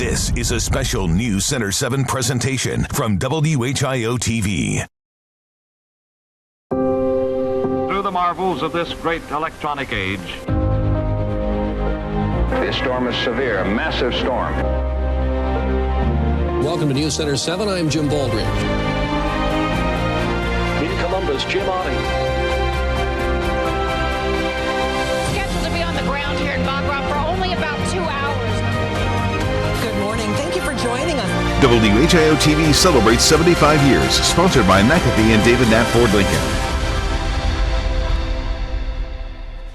This is a special News Center 7 presentation from WHIO TV. Through the marvels of this great electronic age. This storm is severe, a massive storm. Welcome to News Center 7. I'm Jim Baldridge. In Columbus, Jim Oddie. Scheduled to be on the ground here in Bagram for only about 2 hours. Good morning. Thank you for joining us. WHIO TV celebrates 75 years, sponsored by McAfee and David Knapp Ford Lincoln.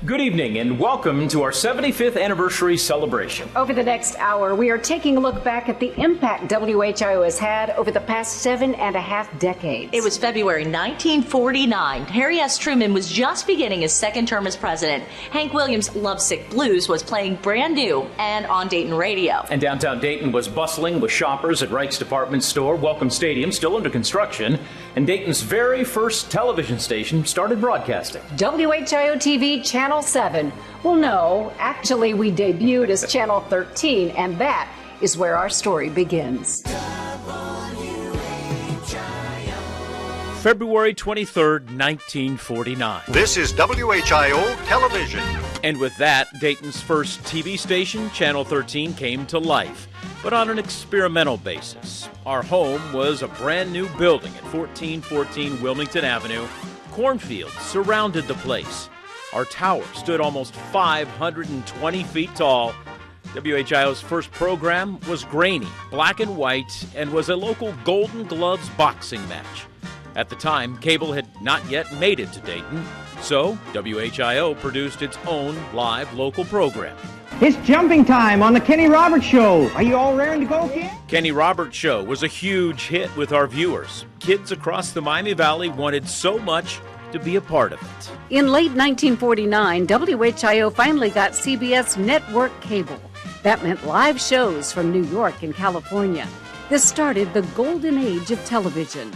Good evening and welcome to our 75th anniversary celebration. Over the next hour, we are taking a look back at the impact WHIO has had over the past 7.5 decades. It was February 1949. Harry S. Truman was just beginning his second term as president. Hank Williams' Lovesick Blues was playing brand new and on Dayton radio. And downtown Dayton was bustling with shoppers at Wright's department store. Welcome Stadium, still under construction. And Dayton's very first television station started broadcasting. WHIO TV Channel 7. Well, no, actually we debuted as Channel 13, and that is where our story begins. February 23rd, 1949. This is WHIO Television. And with that, Dayton's first TV station, Channel 13, came to life, but on an experimental basis. Our home was a brand new building at 1414 Wilmington Avenue. Cornfields surrounded the place. Our tower stood almost 520 feet tall. WHIO's first program was grainy, black and white, and was a local Golden Gloves boxing match. At the time, cable had not yet made it to Dayton, so WHIO produced its own live local program. It's jumping time on the Kenny Roberts Show. Are you all raring to go, kid? Kenny Roberts Show was a huge hit with our viewers. Kids across the Miami Valley wanted so much to be a part of it. In late 1949, WHIO finally got CBS network cable. That meant live shows from New York and California. This started the golden age of television.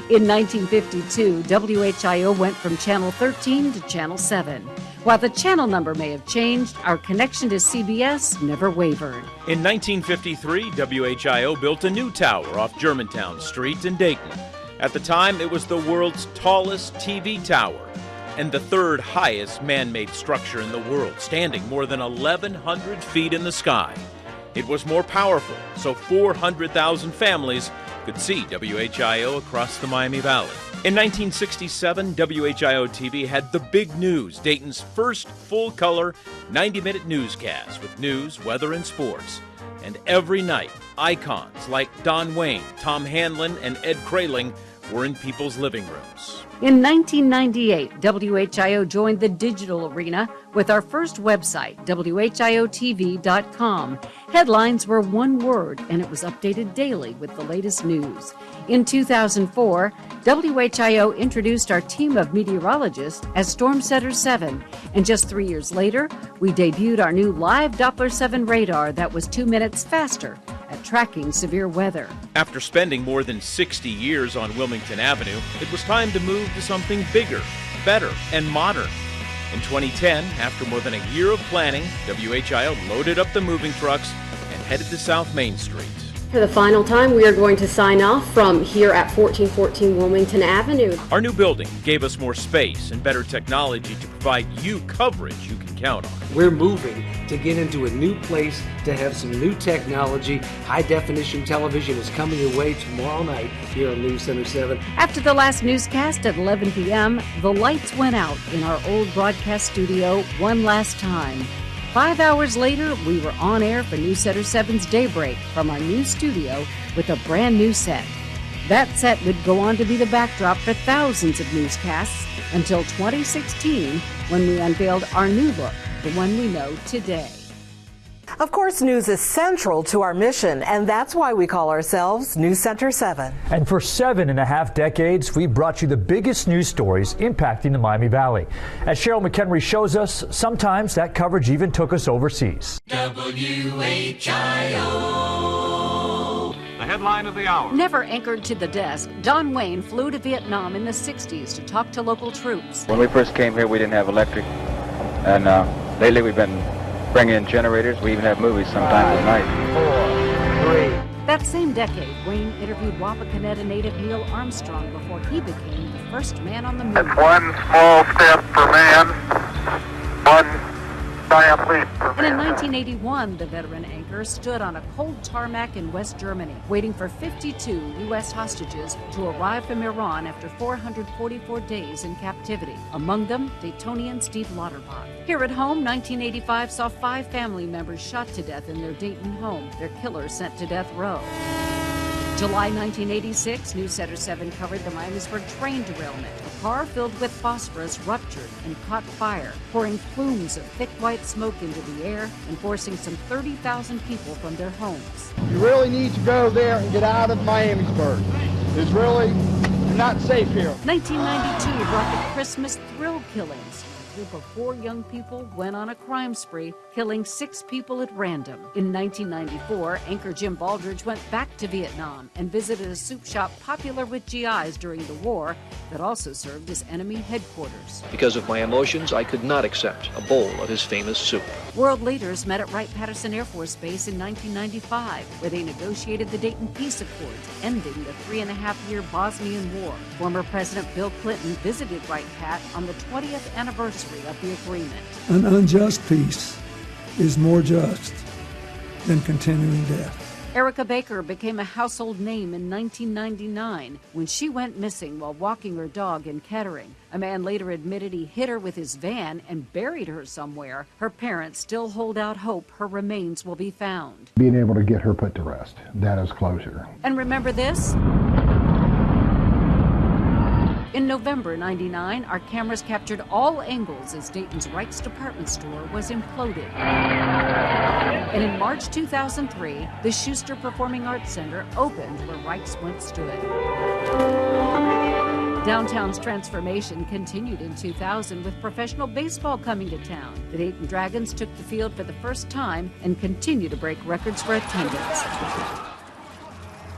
In 1952, WHIO went from Channel 13 to Channel 7. While the channel number may have changed, our connection to CBS never wavered. In 1953, WHIO built a new tower off Germantown Street in Dayton. At the time, it was the world's tallest TV tower and the third highest man-made structure in the world, standing more than 1,100 feet in the sky. It was more powerful, so 400,000 families could see WHIO across the Miami Valley. In 1967, WHIO TV had The Big News, Dayton's first full-color 90-minute newscast with news, weather, and sports. And every night, icons like Don Wayne, Tom Hanlon, and Ed Kraling were in people's living rooms. In 1998, WHIO joined the digital arena with our first website, WHIOTV.com. Headlines were one word, and it was updated daily with the latest news. In 2004, WHIO introduced our team of meteorologists as Storm Center 7, and just 3 years later, we debuted our new live Doppler 7 radar that was 2 minutes faster at tracking severe weather. After spending more than 60 years on Wilmington Avenue, it was time to move to something bigger, better, and modern. In 2010, after more than a year of planning, WHIO loaded up the moving trucks and headed to South Main Street. For the final time, we are going to sign off from here at 1414 Wilmington Avenue. Our new building gave us more space and better technology to provide you coverage you can count on. We're moving to get into a new place, to have some new technology. High-definition television is coming your way tomorrow night here on News Center 7. After the last newscast at 11 p.m., the lights went out in our old broadcast studio one last time. 5 hours later, we were on air for News Center 7's Daybreak from our new studio with a brand new set. That set would go on to be the backdrop for thousands of newscasts until 2016, when we unveiled our new look, the one we know today. Of course, news is central to our mission, and that's why we call ourselves News Center 7. And for 7.5 decades, we brought you the biggest news stories impacting the Miami Valley. As Cheryl McHenry shows us, sometimes that coverage even took us overseas. WHIO. The headline of the hour. Never anchored to the desk, Don Wayne flew to Vietnam in the 60s to talk to local troops. When we first came here, we didn't have electric, and lately we've been bring in generators. We even have movies sometimes at night. 4, 3. That same decade, Wayne interviewed Wapakoneta native Neil Armstrong before he became the first man on the moon. It's one small step for man, one giant leap for And in man. 1981, the veteran anchor stood on a cold tarmac in West Germany, waiting for 52 U.S. hostages to arrive from Iran after 444 days in captivity. Among them, Daytonian Steve Lauterbach. Here at home, 1985 saw 5 family members shot to death in their Dayton home, their killers sent to death row. July 1986, News Center 7 covered the Miamisburg train derailment. A car filled with phosphorus ruptured and caught fire, pouring plumes of thick white smoke into the air and forcing some 30,000 people from their homes. You really need to go there and get out of Miamisburg. It's really not safe here. 1992 brought the Christmas thrill killings. A group of 4 young people went on a crime spree, killing 6 people at random. In 1994, anchor Jim Baldridge went back to Vietnam and visited a soup shop popular with GIs during the war that also served as enemy headquarters. Because of my emotions, I could not accept a bowl of his famous soup. World leaders met at Wright Patterson Airforce Base in 1995, where they negotiated the Dayton Peace Accords, ending the 3.5-year Bosnian War. Former President Bill Clinton visited Wright Pat on the 20th anniversary of the agreement. An unjust peace is more just than continuing death. Erica Baker became a household name in 1999 when she went missing while walking her dog in Kettering. A man later admitted he hit her with his van and buried her somewhere. Her parents still hold out hope her remains will be found. Being able to get her put to rest, that is closure. And remember this? In November '99, our cameras captured all angles as Dayton's Wright's department store was imploded. And in March 2003, the Schuster Performing Arts Center opened where Wright's once stood. Downtown's transformation continued in 2000 with professional baseball coming to town. The Dayton Dragons took the field for the first time and continue to break records for attendance.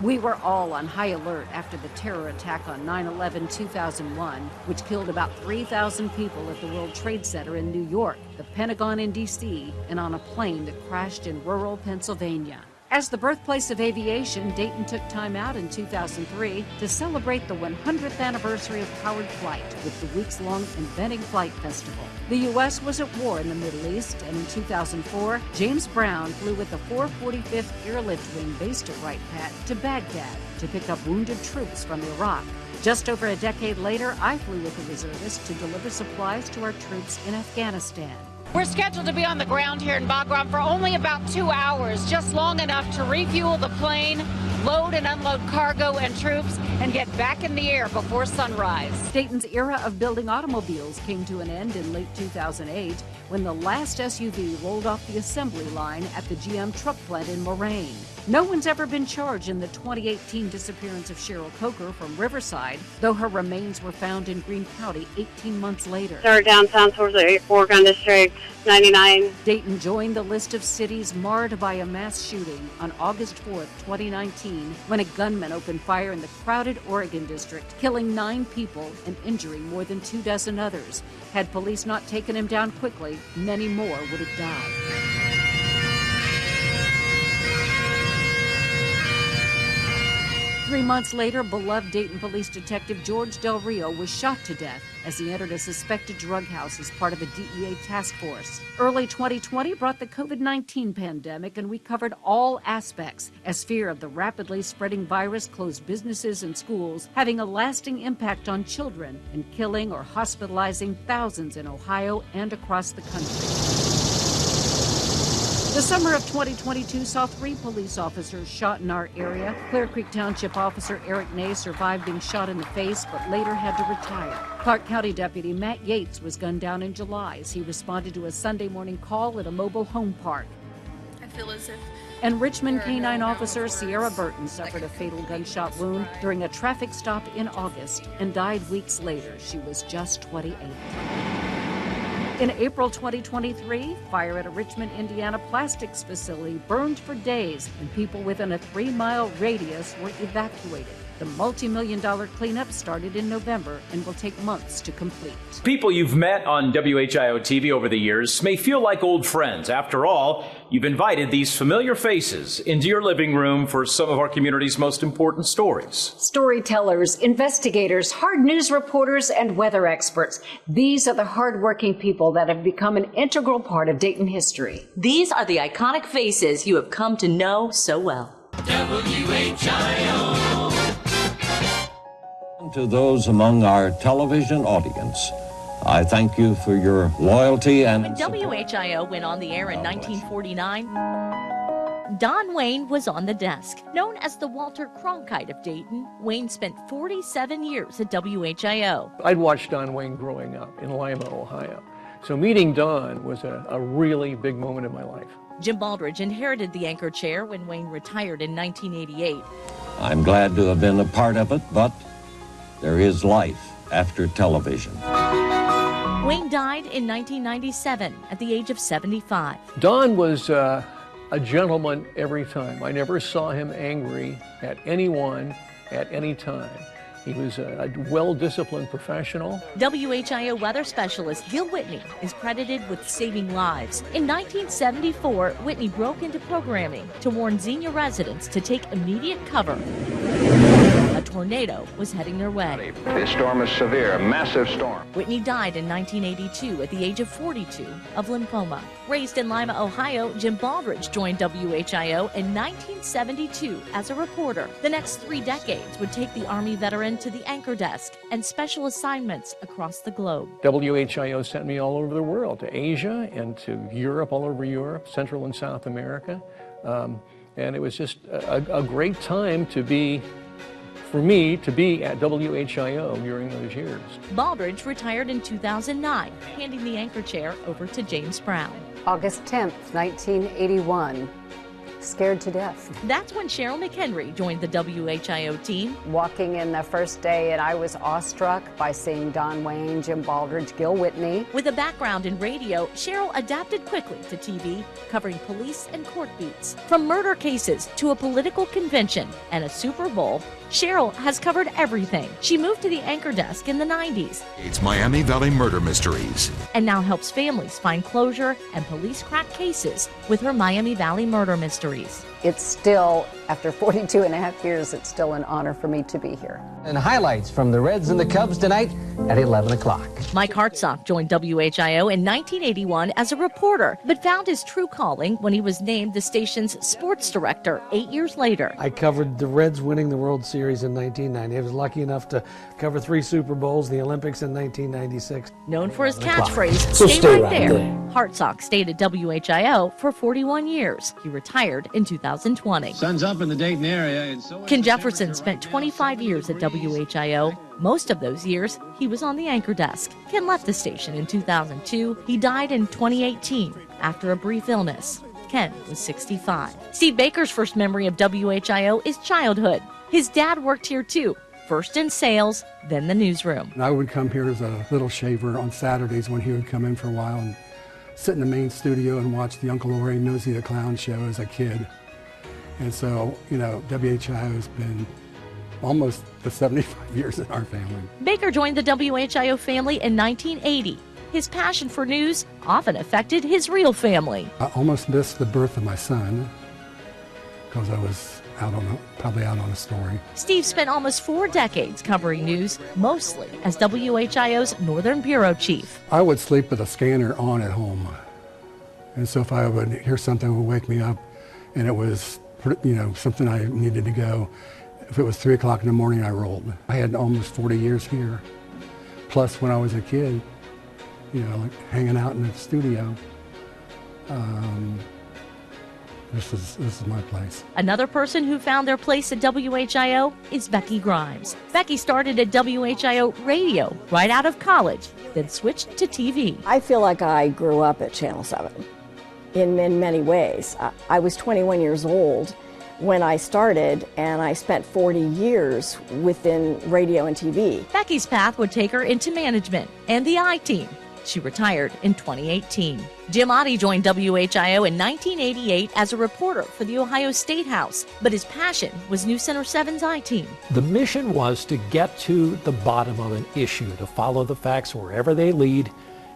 We were all on high alert after the terror attack on 9/11/2001, which killed about 3,000 people at the World Trade Center in New York, the Pentagon in D.C., and on a plane that crashed in rural Pennsylvania. As the birthplace of aviation, Dayton took time out in 2003 to celebrate the 100th anniversary of powered flight with the weeks-long Inventing Flight Festival. The U.S. was at war in the Middle East, and in 2004, James Brown flew with the 445th Airlift Wing based at Wright Pat to Baghdad to pick up wounded troops from Iraq. Just over a decade later, I flew with a reservist to deliver supplies to our troops in Afghanistan. We're scheduled to be on the ground here in Bagram for only about 2 hours, just long enough to refuel the plane, load and unload cargo and troops, and get back in the air before sunrise. Dayton's era of building automobiles came to an end in late 2008 when the last SUV rolled off the assembly line at the GM truck plant in Moraine. No one's ever been charged in the 2018 disappearance of Cheryl Coker from Riverside, though her remains were found in Greene County 18 months later. Start downtown towards the Oregon District 99. Dayton joined the list of cities marred by a mass shooting on August 4th, 2019, when a gunman opened fire in the crowded Oregon District, killing 9 people and injuring more than 24 others. Had police not taken him down quickly, many more would have died. 3 months later, beloved Dayton Police Detective George Del Rio was shot to death as he entered a suspected drug house as part of a DEA task force. Early 2020 brought the COVID-19 pandemic, and we covered all aspects as fear of the rapidly spreading virus closed businesses and schools, having a lasting impact on children and killing or hospitalizing thousands in Ohio and across the country. The summer of 2022 saw 3 police officers shot in our area. Clear Creek Township officer Eric Ney survived being shot in the face, but later had to retire. Clark County Deputy Matt Yates was gunned down in July as he responded to a Sunday morning call at a mobile home park. I feel as if... And Richmond Canine officer Sierra Burton suffered a fatal gunshot wound during a traffic stop in August and died weeks later. She was just 28. In April 2023, fire at a Richmond, Indiana plastics facility burned for days, and people within a 3-mile radius were evacuated. The multi-million-dollar cleanup started in November and will take months to complete. People you've met on WHIO TV over the years may feel like old friends. After all, you've invited these familiar faces into your living room for some of our community's most important stories. Storytellers, investigators, hard news reporters, and weather experts. These are the hardworking people that have become an integral part of Dayton history. These are the iconic faces you have come to know so well. WHIO. To those among our television audience, I thank you for your loyalty and When WHIO went on the air in 1949, Don Wayne was on the desk. Known as the Walter Cronkite of Dayton, Wayne spent 47 years at WHIO. I'd watched Don Wayne growing up in Lima, Ohio. So meeting Don was a really big moment in my life. Jim Baldridge inherited the anchor chair when Wayne retired in 1988. I'm glad to have been a part of it, but there is life after television. Wayne died in 1997 at the age of 75. Don was a gentleman every time. I never saw him angry at anyone at any time. He was a well-disciplined professional. WHIO weather specialist Gil Whitney is credited with saving lives. In 1974, Whitney broke into programming to warn Xenia residents to take immediate cover. A tornado was heading their way. This storm is severe, a massive storm. Whitney died in 1982 at the age of 42 of lymphoma. Raised in Lima, Ohio, Jim Baldridge joined WHIO in 1972 as a reporter. The next 3 decades would take the Army veteran to the anchor desk and special assignments across the globe. WHIO sent me all over the world, to Asia and to Europe, all over Europe, Central and South America. And it was just a great time for me to be at WHIO during those years. Baldridge retired in 2009, handing the anchor chair over to James Brown. August 10th, 1981. Scared to death. That's when Cheryl McHenry joined the WHIO team. Walking in the first day, and I was awestruck by seeing Don Wayne, Jim Baldridge, Gil Whitney. With a background in radio, Cheryl adapted quickly to TV, covering police and court beats. From murder cases to a political convention and a Super Bowl, Cheryl has covered everything. She moved to the anchor desk in the 90s. It's Miami Valley Murder Mysteries. And now helps families find closure and police crack cases with her Miami Valley Murder Mysteries. It's still, after 42 and a half years, it's still an honor for me to be here. And highlights from the Reds and the Cubs tonight at 11 o'clock. Mike Hartsock joined WHIO in 1981 as a reporter, but found his true calling when he was named the station's sports director 8 years later. I covered the Reds winning the World Series in 1990. I was lucky enough to cover 3 Super Bowls, the Olympics in 1996. Known for his catchphrase, So stay right there. Hartsock stayed at WHIO for 41 years. He retired in 2020. Sun's up in the Dayton area. And so Ken Jefferson spent 25 years at WHIO. Most of those years, he was on the anchor desk. Ken left the station in 2002. He died in 2018 after a brief illness. Ken was 65. Steve Baker's first memory of WHIO is childhood. His dad worked here too, first in sales, then the newsroom. I would come here as a little shaver on Saturdays when he would come in for a while and sit in the main studio and watch the Uncle Laurie Nosy the Clown show as a kid. And so, WHIO has been almost the 75 years in our family. Baker joined the WHIO family in 1980. His passion for news often affected his real family. I almost missed the birth of my son because I was probably out on a story. Steve spent almost 4 decades covering news, mostly as WHIO's Northern Bureau Chief. I would sleep with a scanner on at home. And so if I would hear something that would wake me up and it was, something I needed to go, if it was 3 o'clock in the morning, I rolled. I had almost 40 years here. Plus when I was a kid, hanging out in the studio. This is my place. Another person who found their place at WHIO is Becky Grimes. Becky started at WHIO Radio right out of college, then switched to TV. I feel like I grew up at Channel 7 in many ways. I was 21 years old when I started, and I spent 40 years within radio and TV. Becky's path would take her into management and the I-Team. She retired in 2018. Jim Oddie joined WHIO in 1988 as a reporter for the Ohio State House, but his passion was News Center 7's I-Team. The mission was to get to the bottom of an issue, to follow the facts wherever they lead,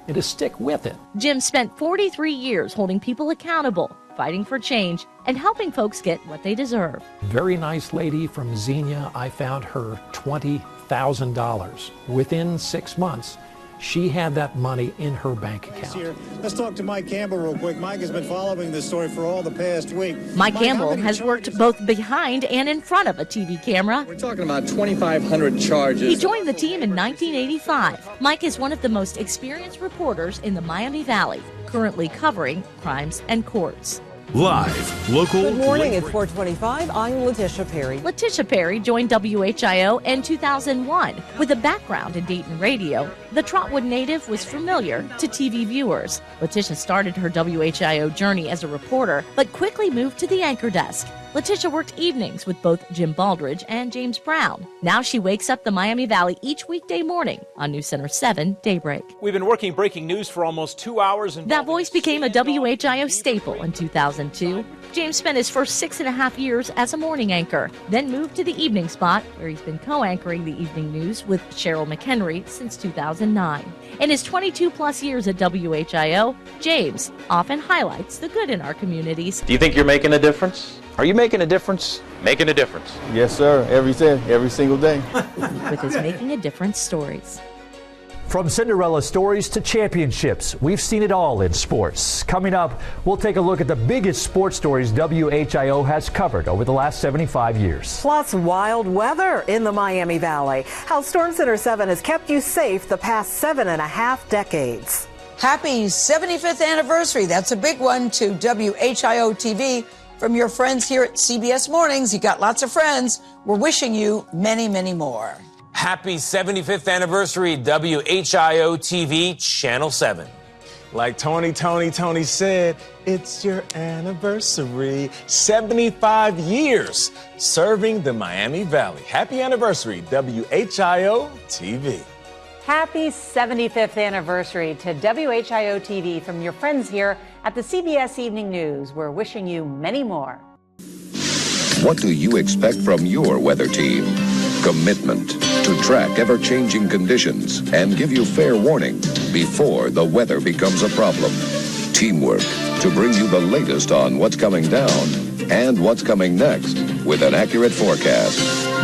and to stick with it. Jim spent 43 years holding people accountable, fighting for change, and helping folks get what they deserve. Very nice lady from Xenia, I found her $20,000. Within 6 months, she had that money in her bank account. Let's talk to Mike Campbell real quick. Mike has been following this story for all the past week. Mike Campbell has worked both behind and in front of a TV camera. We're talking about 2,500 charges. He joined the team in 1985. Mike is one of the most experienced reporters in the Miami Valley, currently covering crimes and courts. Live, local. Good morning, it's 425. I'm Letitia Perry. Letitia Perry joined WHIO in 2001. With a background in Dayton radio, the Trotwood native was familiar to TV viewers. Letitia started her WHIO journey as a reporter, but quickly moved to the anchor desk. Letitia worked evenings with both Jim Baldridge and James Brown. Now she wakes up the Miami Valley each weekday morning on News Center 7 Daybreak. We've been working breaking news for almost 2 hours. That voice became a WHIO staple in 2002. James spent his first 6.5 years as a morning anchor, then moved to the evening spot, where he's been co-anchoring the evening news with Cheryl McHenry since 2009. In his 22-plus years at WHIO, James often highlights the good in our communities. Do you think you're making a difference? Are you making a difference? Making a difference. Yes, sir. Every single day. With his Making a Difference stories. From Cinderella stories to championships, we've seen it all in sports. Coming up, we'll take a look at the biggest sports stories WHIO has covered over the last 75 years. Plus wild weather in the Miami Valley. How Storm Center 7 has kept you safe the past 7.5 decades. Happy 75th anniversary. That's a big one to WHIO TV. From your friends here at CBS Mornings, you got lots of friends. We're wishing you many, many more. Happy 75th anniversary, WHIO TV, Channel 7. Like Tony said, it's your anniversary. 75 years serving the Miami Valley. Happy anniversary, WHIO TV. Happy 75th anniversary to WHIO TV from your friends here at the CBS Evening News. We're wishing you many more. What do you expect from your weather team? Commitment to track ever-changing conditions and give you fair warning before the weather becomes a problem. Teamwork to bring you the latest on what's coming down and what's coming next with an accurate forecast.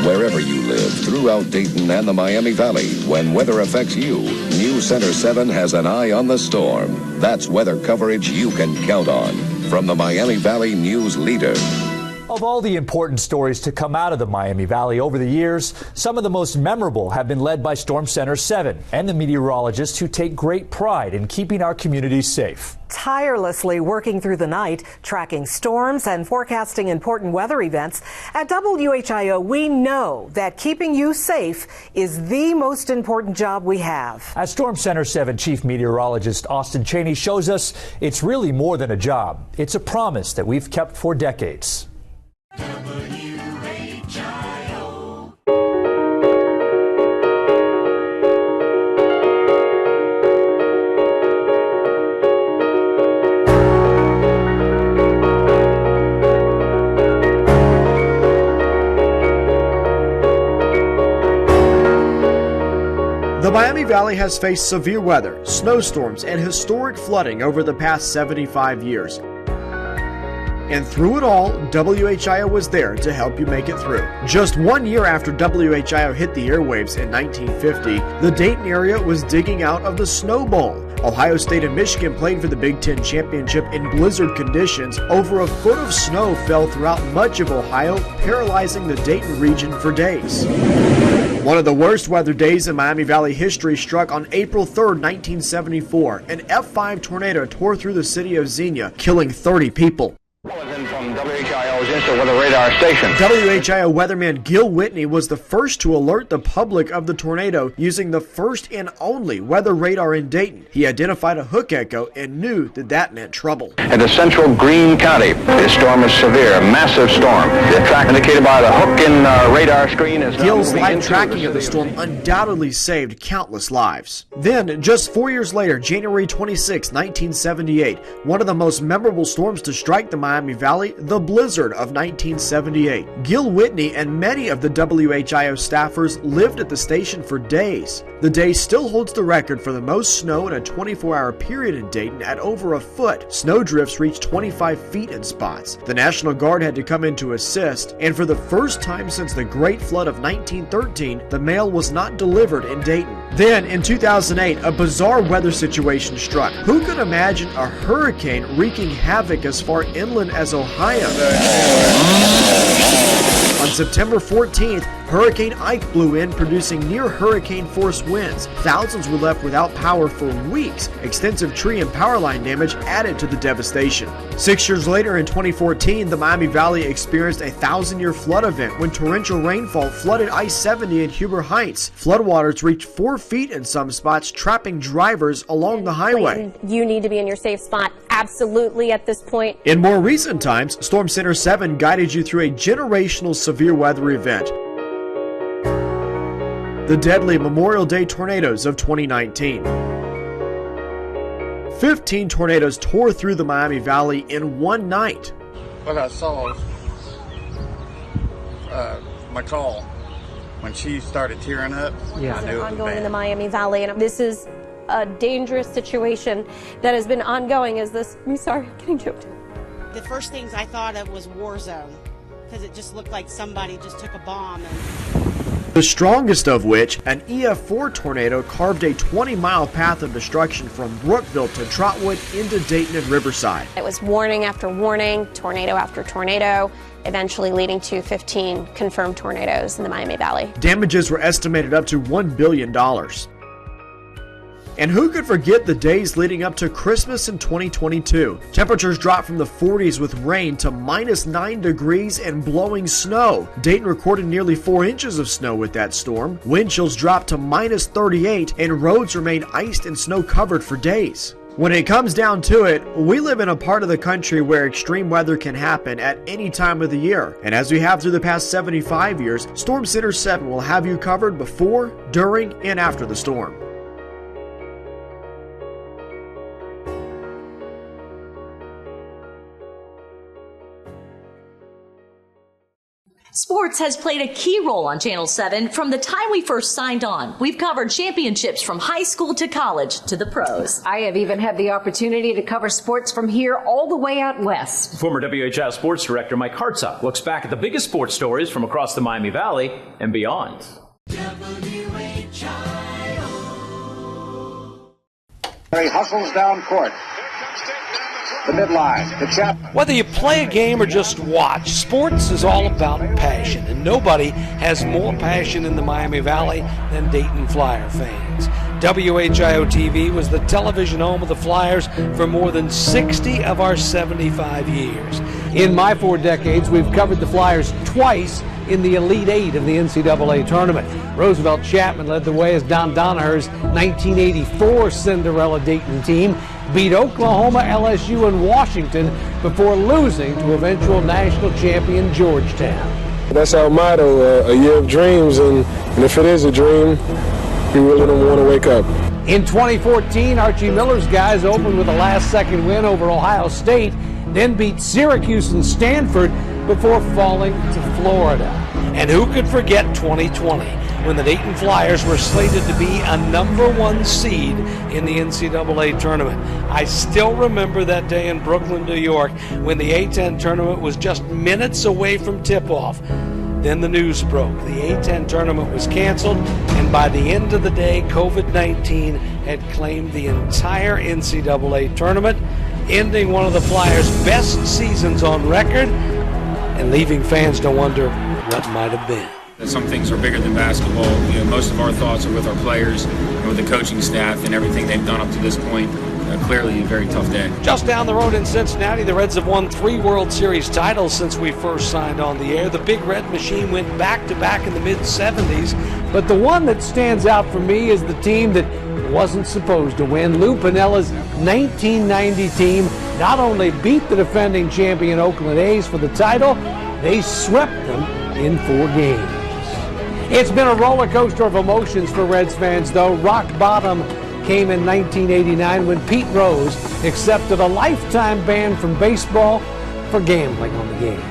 Wherever you live throughout Dayton and the Miami Valley, when weather affects you, News Center 7 has an eye on the storm. That's weather coverage you can count on. From the Miami Valley News Leader. Of all the important stories to come out of the Miami Valley over the years, some of the most memorable have been led by Storm Center 7 and the meteorologists who take great pride in keeping our communities safe. Tirelessly working through the night, tracking storms and forecasting important weather events. At WHIO, we know that keeping you safe is the most important job we have. As Storm Center 7 Chief Meteorologist Austin Cheney shows us, it's really more than a job. It's a promise that we've kept for decades. The Miami Valley has faced severe weather, snowstorms, and historic flooding over the past 75 years. And through it all, WHIO was there to help you make it through. Just 1 year after WHIO hit the airwaves in 1950, the Dayton area was digging out of the Snow Bowl. Ohio State and Michigan played for the Big Ten Championship in blizzard conditions. Over a foot of snow fell throughout much of Ohio, paralyzing the Dayton region for days. One of the worst weather days in Miami Valley history struck on April 3rd, 1974. An F5 tornado tore through the city of Xenia, killing 30 people. From WHIO WHIO's instant weather radar station. WHIO weatherman Gil Whitney was the first to alert the public of the tornado using the first and only weather radar in Dayton. He identified a hook echo and knew that that meant trouble. In the central Greene County, this storm is severe, a massive storm. The track indicated by the hook in radar screen is now Gil's moving live into tracking the of the city storm undoubtedly saved countless lives. Then, just 4 years later, January 26, 1978, one of the most memorable storms to strike the Miami Valley, the blizzard of 1978. Gil Whitney and many of the WHIO staffers lived at the station for days. The day still holds the record for the most snow in a 24-hour period in Dayton at over a foot. Snow drifts reached 25 feet in spots. The National Guard had to come in to assist, and for the first time since the Great Flood of 1913, the mail was not delivered in Dayton. Then, in 2008, a bizarre weather situation struck. Who could imagine a hurricane wreaking havoc as far inland as Ohio? On September 14th, Hurricane Ike blew in, producing near hurricane force winds. Thousands were left without power for weeks. Extensive tree and power line damage added to the devastation. 6 years later, in 2014, the Miami Valley experienced a 1,000-year flood event when torrential rainfall flooded I-70 in Huber Heights. Floodwaters reached 4 feet in some spots, trapping drivers along the highway. You need to be in your safe spot, absolutely, at this point. In more recent times, Storm Center 7 guided you through a generational severe weather event. The deadly Memorial Day tornadoes of 2019. 15 tornadoes tore through the Miami Valley in one night. What I saw, my call, when she started tearing up, I knew it was ongoing bad. in the Miami Valley, and this is a dangerous situation that has been ongoing. I'm sorry, I'm getting choked. The first things I thought of was war zone, because it just looked like somebody just took a bomb and... The strongest of which, an EF4 tornado carved a 20-mile path of destruction from Brookville to Trotwood into Dayton and Riverside. It was warning after warning, tornado after tornado, eventually leading to 15 confirmed tornadoes in the Miami Valley. Damages were estimated up to $1 billion. And who could forget the days leading up to Christmas in 2022? Temperatures dropped from the 40s with rain to -9 degrees and blowing snow. Dayton recorded nearly 4 inches of snow with that storm. Wind chills dropped to -38 and roads remained iced and snow covered for days. When it comes down to it, we live in a part of the country where extreme weather can happen at any time of the year. And as we have through the past 75 years, Storm Center 7 will have you covered before, during, and after the storm. Sports has played a key role on Channel 7 from the time we first signed on. We've covered championships from high school to college to the pros. I have even had the opportunity to cover sports from here all the way out west. Former WHIO sports director Mike Hartsock looks back at the biggest sports stories from across the Miami Valley and beyond. He hustles down court. The midline, the chap. Whether you play a game or just watch, sports is all about passion, and nobody has more passion in the Miami Valley than Dayton Flyer fans. WHIO TV was the television home of the Flyers for more than 60 of our 75 years. In my 4 decades, we've covered the Flyers twice in the Elite Eight of the NCAA tournament. Roosevelt Chapman led the way as Don Donaher's 1984 Cinderella Dayton team beat Oklahoma, LSU, and Washington before losing to eventual national champion Georgetown. That's our motto, a year of dreams, and if it is a dream, we really don't want to wake up. In 2014, Archie Miller's guys opened with a last-second win over Ohio State, then beat Syracuse and Stanford before falling to Florida. And who could forget 2020, when the Dayton Flyers were slated to be a #1 seed in the NCAA tournament. I still remember that day in Brooklyn, New York, when the A-10 tournament was just minutes away from tip-off. Then the news broke. The A-10 tournament was canceled, and by the end of the day, COVID-19 had claimed the entire NCAA tournament, ending one of the Flyers' best seasons on record and leaving fans to wonder what might have been. Some things are bigger than basketball. You know, most of our thoughts are with our players and with the coaching staff and everything they've done up to this point. clearly a very tough day. Just down the road in Cincinnati, the Reds have won 3 World Series titles since we first signed on the air. The Big Red Machine went back-to-back in the mid-'70s. But the one that stands out for me is the team that wasn't supposed to win. Lou Piniella's 1990 team not only beat the defending champion Oakland A's for the title, they swept them in 4 games. It's been a roller coaster of emotions for Reds fans, though. Rock bottom came in 1989 when Pete Rose accepted a lifetime ban from baseball for gambling on the game.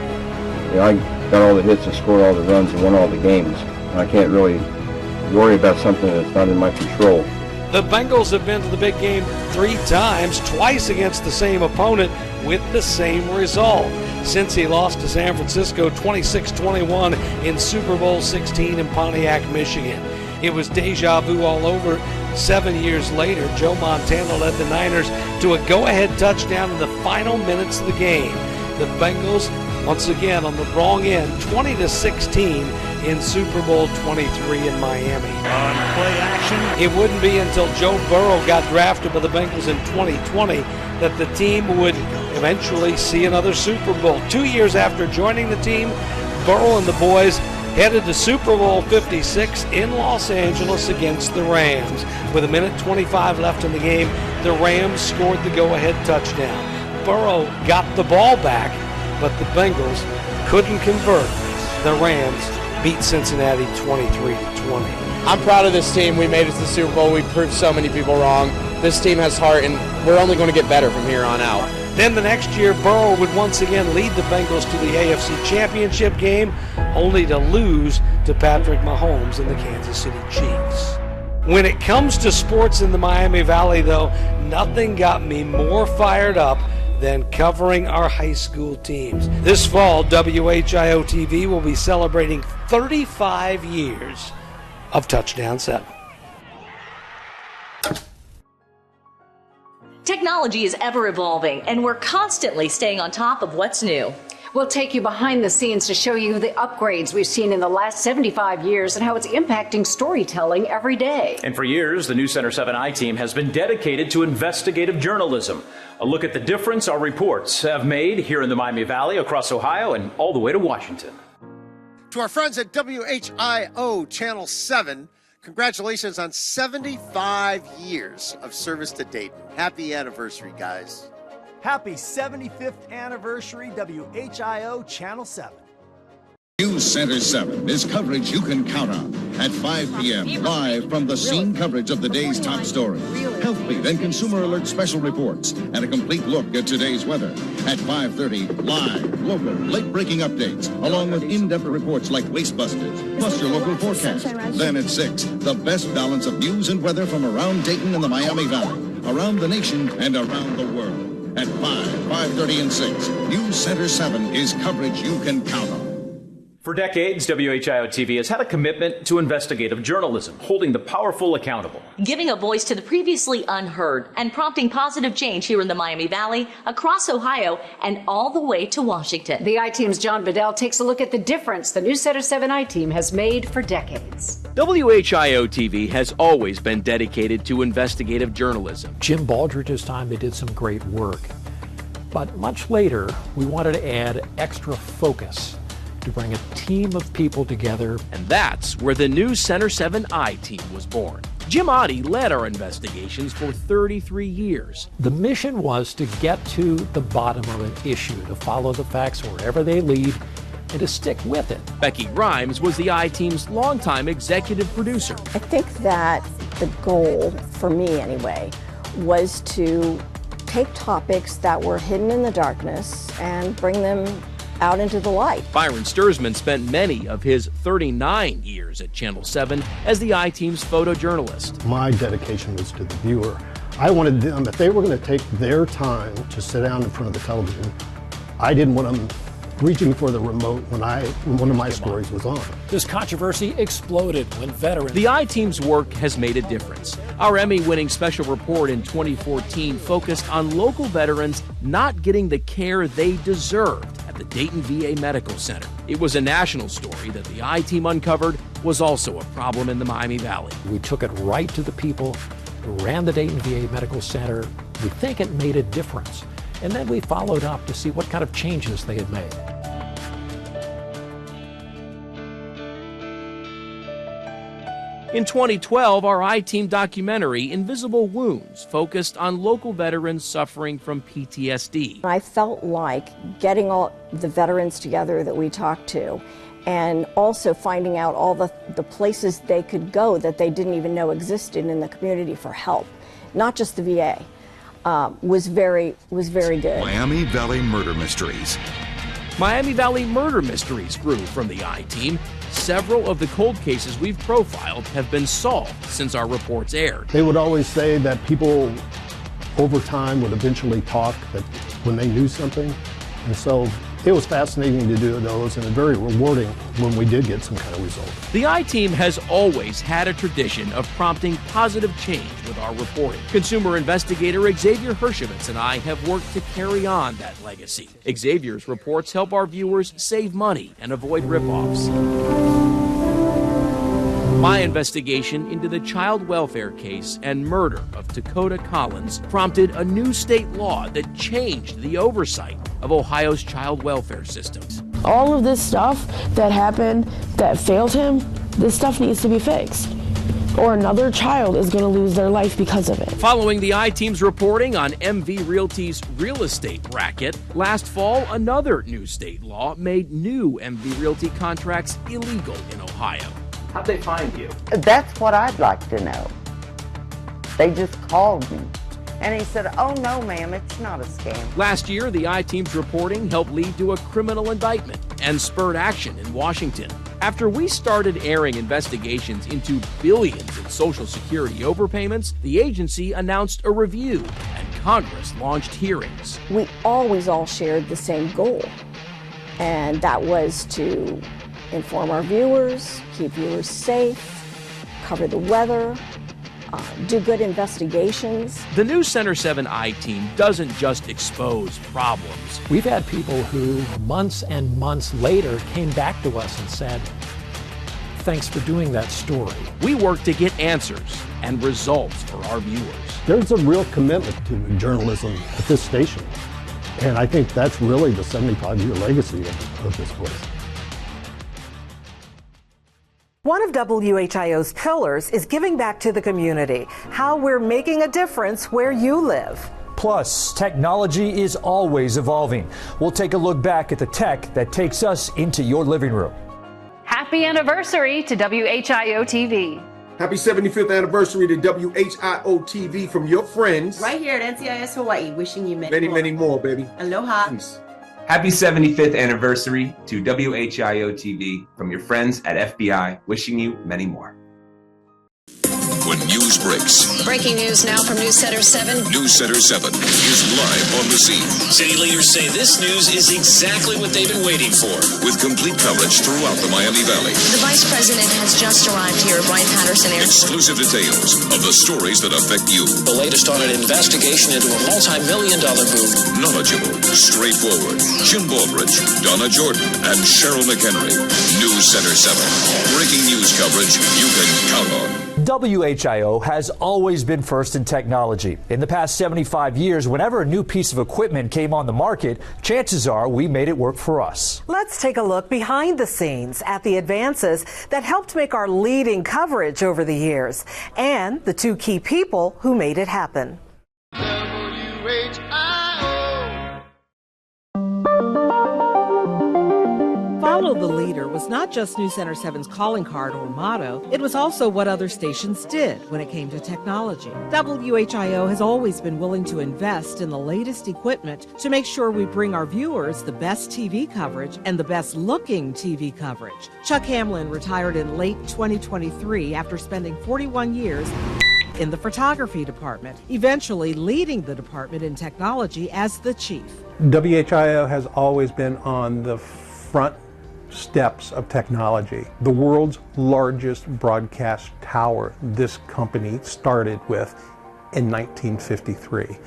I got all the hits and scored all the runs and won all the games. I can't really worry about something that's not in my control. The Bengals have been to the big game 3 times, twice against the same opponent with the same result. Since he lost to San Francisco 26-21 in Super Bowl 16 in Pontiac, Michigan. It was deja vu all over. 7 years later, Joe Montana led the Niners to a go-ahead touchdown in the final minutes of the game. The Bengals, once again on the wrong end, 20-16 in Super Bowl 23 in Miami. On play action. It wouldn't be until Joe Burrow got drafted by the Bengals in 2020 that the team would eventually see another Super Bowl. 2 years after joining the team, Burrow and the boys headed to Super Bowl 56 in Los Angeles against the Rams. With 1:25 left in the game, the Rams scored the go-ahead touchdown. Burrow got the ball back, but the Bengals couldn't convert. The Rams beat Cincinnati 23-20. I'm proud of this team. We made it to the Super Bowl. We proved so many people wrong. This team has heart, and we're only going to get better from here on out. Then the next year, Burrow would once again lead the Bengals to the AFC Championship game, only to lose to Patrick Mahomes and the Kansas City Chiefs. When it comes to sports in the Miami Valley, though, nothing got me more fired up than covering our high school teams. This fall, WHIO TV will be celebrating 35 years of Touchdown 7. Technology is ever evolving, and we're constantly staying on top of what's new. We'll take you behind the scenes to show you the upgrades we've seen in the last 75 years and how it's impacting storytelling every day. And for years, the new Center 7i team has been dedicated to investigative journalism. A look at the difference our reports have made here in the Miami Valley, across Ohio, and all the way to Washington. To our friends at WHIO Channel 7, congratulations on 75 years of service to Dayton. Happy anniversary, guys. Happy 75th anniversary, WHIO Channel 7. News Center 7 is coverage you can count on. At 5 p.m., live from the scene coverage of the day's top story. Health Beat and Consumer Alert special reports, and a complete look at today's weather. At 5:30, live, local, late-breaking updates, along with in-depth reports like Waste Busters, plus your local forecast. Then at 6, the best balance of news and weather from around Dayton and the Miami Valley, around the nation, and around the world. At 5:30, and 6, News Center 7 is coverage you can count on. For decades, WHIO TV has had a commitment to investigative journalism, holding the powerful accountable. Giving a voice to the previously unheard and prompting positive change here in the Miami Valley, across Ohio, and all the way to Washington. The I-Team's John Bedell takes a look at the difference the new Center 7 I-Team has made for decades. WHIO TV has always been dedicated to investigative journalism. Jim Baldridge's time, they did some great work. But much later, we wanted to add extra focus to bring a team of people together. And that's where the new Center 7 I-Team was born. Jim Oddie led our investigations for 33 years. The mission was to get to the bottom of an issue, to follow the facts wherever they lead, and to stick with it. Becky Grimes was the I-Team's longtime executive producer. I think that the goal, for me anyway, was to take topics that were hidden in the darkness and bring them out into the light. Byron Sturzman spent many of his 39 years at Channel 7 as the I-Team's photojournalist. My dedication was to the viewer. I wanted them, if they were going to take their time to sit down in front of the television, I didn't want them reaching for the remote when one of my stories was on. This controversy exploded when veterans... The I-Team's work has made a difference. Our Emmy-winning special report in 2014 focused on local veterans not getting the care they deserved at the Dayton VA Medical Center. It was a national story that the I-Team uncovered was also a problem in the Miami Valley. We took it right to the people who ran the Dayton VA Medical Center We think it made a difference. And then we followed up to see what kind of changes they had made. In 2012, our I-Team documentary, Invisible Wounds, focused on local veterans suffering from PTSD. I felt like getting all the veterans together that we talked to and also finding out all the places they could go that they didn't even know existed in the community for help, not just the VA, was very good. Miami Valley Murder Mysteries. Miami Valley Murder Mysteries grew from the I-Team. Several of the cold cases we've profiled have been solved since our reports aired. They would always say that people over time would eventually talk that when they knew something. And so it was fascinating to do those and very rewarding when we did get some kind of result. The I-Team has always had a tradition of prompting positive change with our reporting. Consumer investigator Xavier Hershevitz and I have worked to carry on that legacy. Xavier's reports help our viewers save money and avoid ripoffs. My investigation into the child welfare case and murder of Dakota Collins prompted a new state law that changed the oversight of Ohio's child welfare systems. All of this stuff that happened that failed him, this stuff needs to be fixed, or another child is going to lose their life because of it. Following the I-Team's reporting on MV Realty's real estate racket, last fall another new state law made new MV Realty contracts illegal in Ohio. How'd they find you? That's what I'd like to know. They just called me. And he said, "Oh, no, ma'am, it's not a scam." Last year, the I-Team's reporting helped lead to a criminal indictment and spurred action in Washington. After we started airing investigations into billions in Social Security overpayments, the agency announced a review and Congress launched hearings. We always all shared the same goal, and that was to inform our viewers, keep viewers safe, cover the weather, do good investigations. The new Center 7 I-Team doesn't just expose problems. We've had people who months and months later came back to us and said, "Thanks for doing that story." We work to get answers and results for our viewers. There's a real commitment to journalism at this station. And I think that's really the 75-year legacy of this place. One of WHIO's pillars is giving back to the community, how we're making a difference where you live. Plus, technology is always evolving. We'll take a look back at the tech that takes us into your living room. Happy anniversary to WHIO TV. Happy 75th anniversary to WHIO TV from your friends. Right here at NCIS Hawaii, wishing you many more, baby. Aloha. Peace. Happy 75th anniversary to WHIO TV from your friends at FBI, wishing you many more. When news breaks. Breaking news now from News Center 7. News Center 7 is live on the scene. City leaders say this news is exactly what they've been waiting for. With complete coverage throughout the Miami Valley. The Vice President has just arrived here at Wright Patterson Airfields. Exclusive details of the stories that affect you. The latest on an investigation into a multi-million-dollar boom. Knowledgeable, straightforward. Jim Baldridge, Donna Jordan, and Cheryl McHenry. News Center 7. Breaking news coverage you can count on. WHIO has always been first in technology. In the past 75 years, whenever a new piece of equipment came on the market, chances are we made it work for us. Let's take a look behind the scenes at the advances that helped make our leading coverage over the years and the two key people who made it happen. Follow the Leader was not just News Center 7's calling card or motto, it was also what other stations did when it came to technology. WHIO has always been willing to invest in the latest equipment to make sure we bring our viewers the best TV coverage and the best looking TV coverage. Chuck Hamlin retired in late 2023 after spending 41 years in the photography department, eventually leading the department in technology as the chief. WHIO has always been on the front steps of technology. The world's largest broadcast tower this company started with in 1953.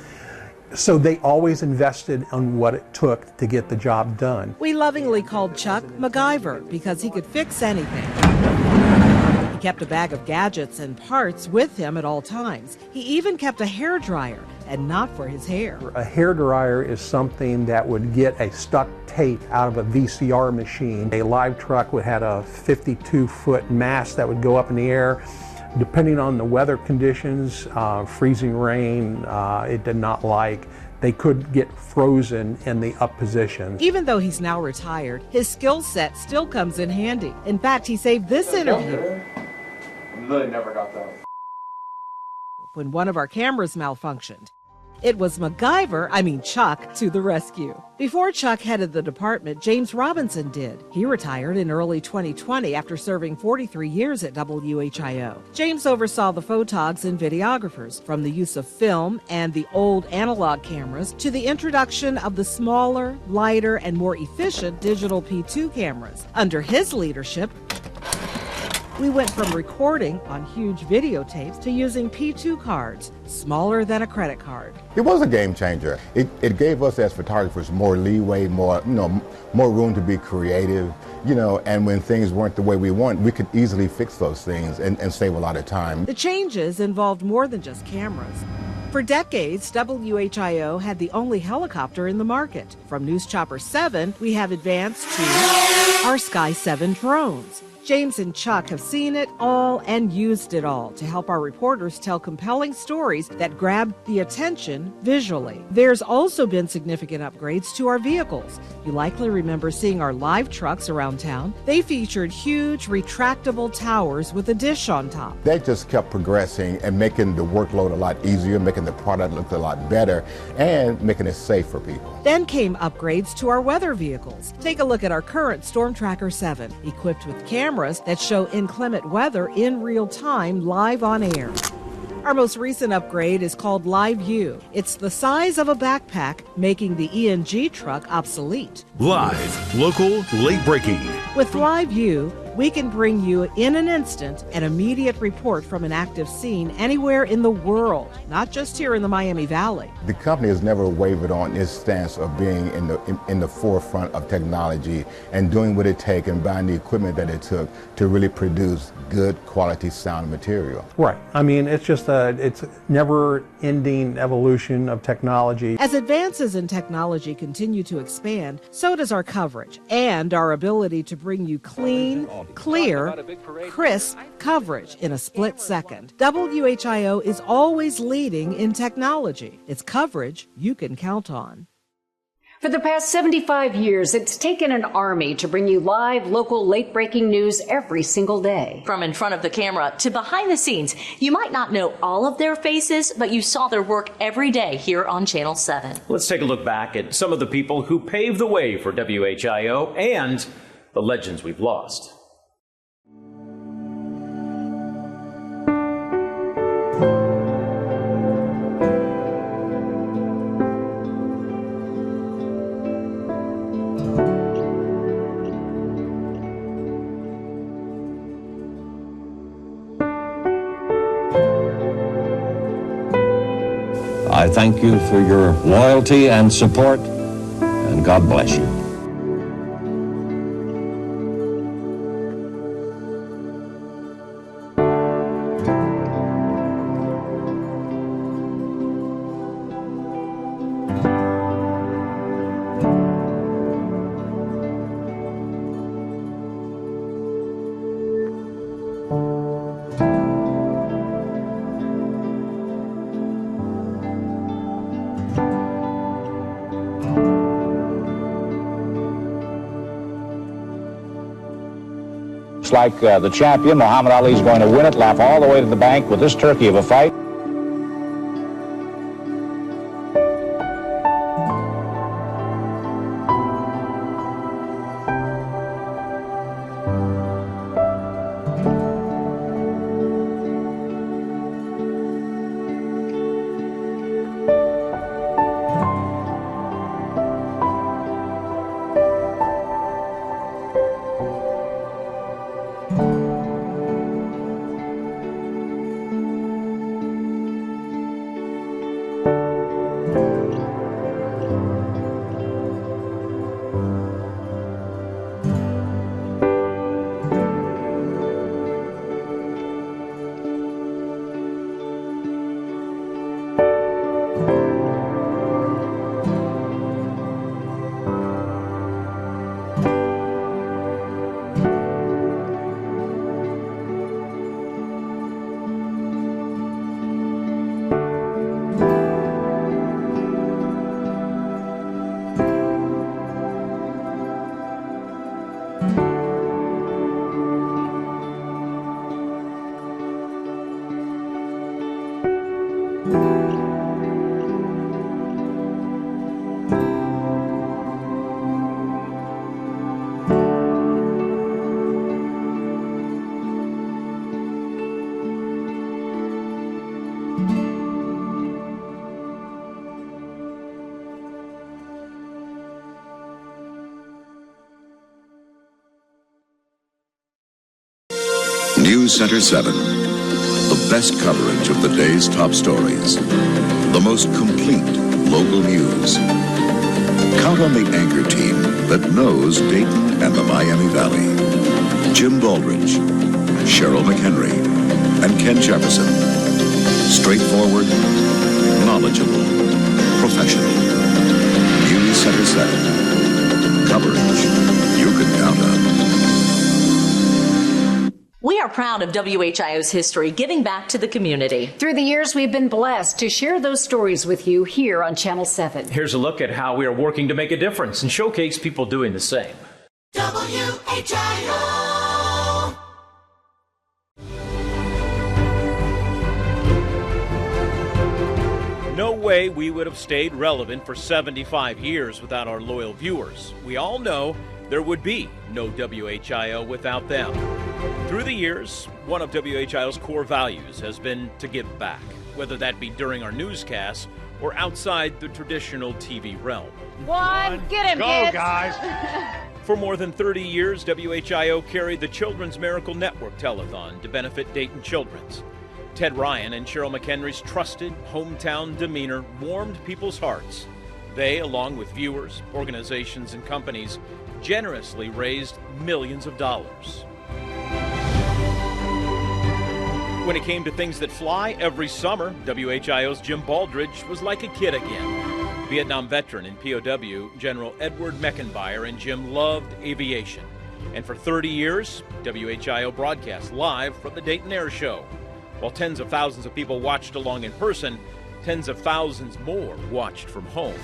So they always invested on what it took to get the job done. We lovingly called Chuck MacGyver because he could fix anything. He kept a bag of gadgets and parts with him at all times. He even kept a hairdryer and not for his hair. A hair dryer is something that would get a stuck tape out of a VCR machine. A live truck would have a 52-foot mast that would go up in the air. Depending on the weather conditions, freezing rain, it did not like, they could get frozen in the up position. Even though he's now retired, his skill set still comes in handy. In fact, he saved this interview. Really never got that. When one of our cameras malfunctioned. It was Chuck, to the rescue. Before Chuck headed the department, James Robinson did. He retired in early 2020 after serving 43 years at WHIO. James oversaw the photogs and videographers, from the use of film and the old analog cameras to the introduction of the smaller, lighter, and more efficient digital P2 cameras. Under his leadership, we went from recording on huge videotapes to using P2 cards, smaller than a credit card. It was a game changer. It gave us as photographers more leeway, more room to be creative, and when things weren't the way we want, we could easily fix those things and save a lot of time. The changes involved more than just cameras. For decades, WHIO had the only helicopter in the market. From News Chopper 7, we have advanced to our Sky 7 drones. James and Chuck have seen it all and used it all to help our reporters tell compelling stories that grab the attention visually. There's also been significant upgrades to our vehicles. You likely remember seeing our live trucks around town. They featured huge retractable towers with a dish on top. They just kept progressing and making the workload a lot easier, making the product look a lot better, and making it safe for people. Then came upgrades to our weather vehicles. Take a look at our current Storm Tracker 7, equipped with cameras that show inclement weather in real time live on air. Our most recent upgrade is called Live View. It's the size of a backpack, making the ENG truck obsolete. Live, local, late breaking. With Live View, we can bring you in an instant an immediate report from an active scene anywhere in the world, not just here in the Miami Valley. The company has never wavered on its stance of being in the forefront of technology and doing what it takes and buying the equipment that it took to really produce good quality sound material. Right. I mean, it's just it's never-ending evolution of technology. As advances in technology continue to expand, so does our coverage and our ability to bring you clean, clear, crisp coverage in a split second. WHIO is always leading in technology. It's coverage you can count on. For the past 75 years, it's taken an army to bring you live, local, late-breaking news every single day. From in front of the camera to behind the scenes, you might not know all of their faces, but you saw their work every day here on Channel 7. Let's take a look back at some of the people who paved the way for WHIO and the legends we've lost. I thank you for your loyalty and support, and God bless you. Like the champion, Muhammad Ali, is going to win it, laugh all the way to the bank with this turkey of a fight. News Center 7. The best coverage of the day's top stories. The most complete local news. Count on the anchor team that knows Dayton and the Miami Valley. Jim Baldridge, Cheryl McHenry, and Ken Jefferson. Straightforward, knowledgeable, professional. News Center 7. Coverage you can count on. We are proud of WHIO's history, giving back to the community. Through the years, we've been blessed to share those stories with you here on Channel 7. Here's a look at how we are working to make a difference and showcase people doing the same. WHIO. No way we would have stayed relevant for 75 years without our loyal viewers. We all know there would be no WHIO without them. Through the years, one of WHIO's core values has been to give back, whether that be during our newscasts or outside the traditional TV realm. One, get him, Go, kids. guys. For more than 30 years, WHIO carried the Children's Miracle Network telethon to benefit Dayton Children's. Ted Ryan and Cheryl McHenry's trusted hometown demeanor warmed people's hearts. They, along with viewers, organizations, and companies, generously raised millions of dollars. When it came to things that fly, every summer, WHIO's Jim Baldridge was like a kid again. Vietnam veteran and POW, General Edward Meckenbauer and Jim loved aviation. And for 30 years, WHIO broadcast live from the Dayton Air Show. While tens of thousands of people watched along in person, tens of thousands more watched from home.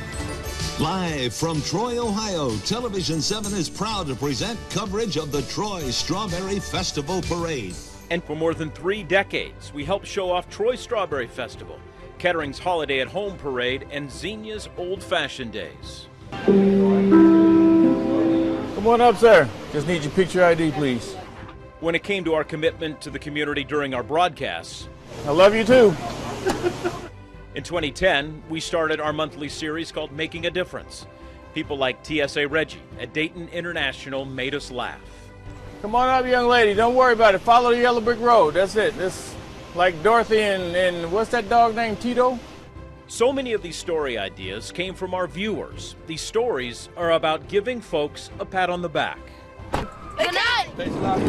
Live from Troy, Ohio, Television 7 is proud to present coverage of the Troy Strawberry Festival Parade. And for more than 3 decades, we helped show off Troy Strawberry Festival, Kettering's Holiday at Home Parade, and Xenia's Old Fashioned Days. Come on up, sir. Just need your picture ID, please. When it came to our commitment to the community during our broadcasts, I love you too. In 2010, we started our monthly series called Making a Difference. People like TSA Reggie at Dayton International made us laugh. Come on up, young lady. Don't worry about it. Follow the yellow brick road. That's it. It's like Dorothy and what's that dog named Tito? So many of these story ideas came from our viewers. These stories are about giving folks a pat on the back. Good night. Thanks a lot.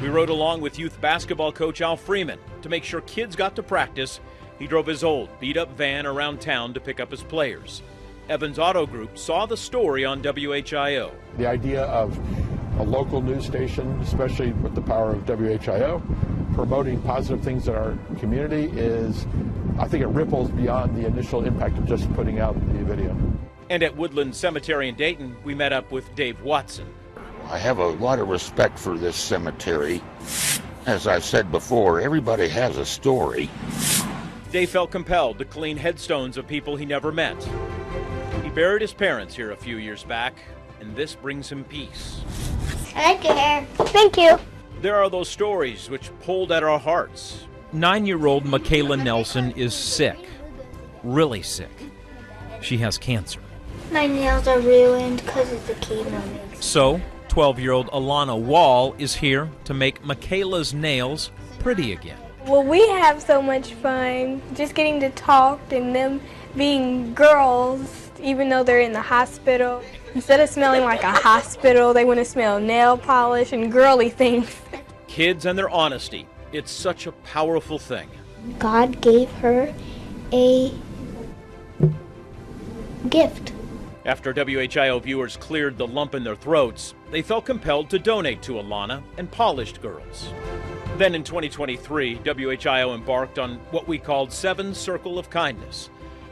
We rode along with youth basketball coach Al Freeman. To make sure kids got to practice, he drove his old, beat-up van around town to pick up his players. Evans Auto Group saw the story on WHIO. The idea of a local news station, especially with the power of WHIO, promoting positive things in our community is, I think it ripples beyond the initial impact of just putting out the video. And at Woodland Cemetery in Dayton, we met up with Dave Watson. I have a lot of respect for this cemetery. As I've said before, everybody has a story. Dave felt compelled to clean headstones of people he never met. He buried his parents here a few years back, and this brings him peace. I like your hair. Thank you. There are those stories which pulled at our hearts. 9-year-old Michaela Nelson is sick, really sick. She has cancer. My nails are ruined because of the chemo. So, 12-year-old Alana Wall is here to make Michaela's nails pretty again. Well, we have so much fun just getting to talk and them being girls, even though they're in the hospital. Instead of smelling like a hospital, they want to smell nail polish and girly things. Kids and their honesty. It's such a powerful thing. God gave her a gift. After WHIO viewers cleared the lump in their throats, they felt compelled to donate to Alana and Polished Girls. Then in 2023, WHIO embarked on what we called 7 Circle of Kindness.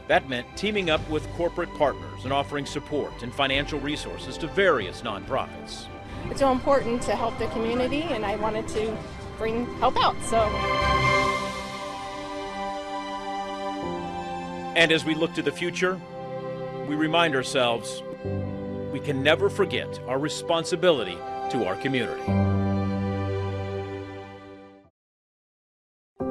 That meant teaming up with corporate partners and offering support and financial resources to various nonprofits. It's so important to help the community, and I wanted to help out, so. And as we look to the future, we remind ourselves we can never forget our responsibility to our community.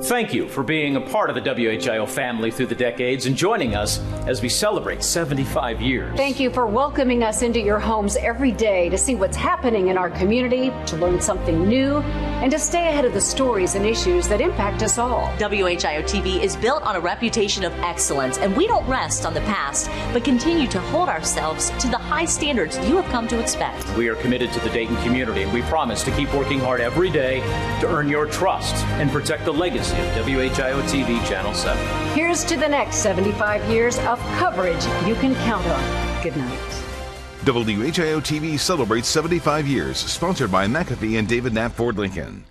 Thank you for being a part of the WHIO family through the decades and joining us as we celebrate 75 years. Thank you for welcoming us into your homes every day to see what's happening in our community, to learn something new, and to stay ahead of the stories and issues that impact us all. WHIO TV is built on a reputation of excellence, and we don't rest on the past, but continue to hold ourselves to the high standards you have come to expect. We are committed to the Dayton community, and we promise to keep working hard every day to earn your trust and protect the legacy of WHIO TV Channel 7. Here's to the next 75 years of coverage you can count on. Good night. WHIO TV celebrates 75 years, sponsored by McAfee and David Knapp Ford Lincoln.